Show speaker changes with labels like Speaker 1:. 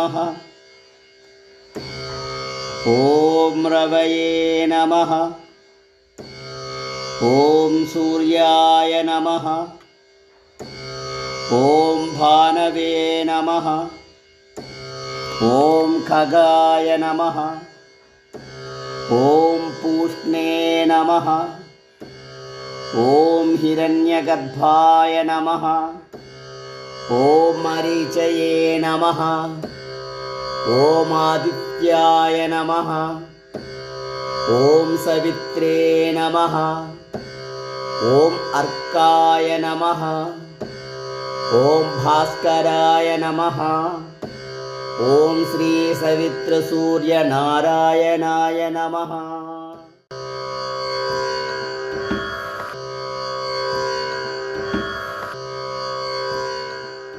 Speaker 1: नमः। ॐ रवये नमः। ॐ सूर्याय नमः। ॐ भानवे नमः। ॐ खगाय नमः। ॐ पूष्णे नमः। ॐ हिरण्यगर्भाय नमः। ॐ मरीचये नमः। ॐ आदित्याय नमः। ॐ सवित्रे नमः। ॐ अर्काय नमः। ॐ भास्कराय नमः। ॐ श्री सवित्र सूर्य नारायणाय नमः।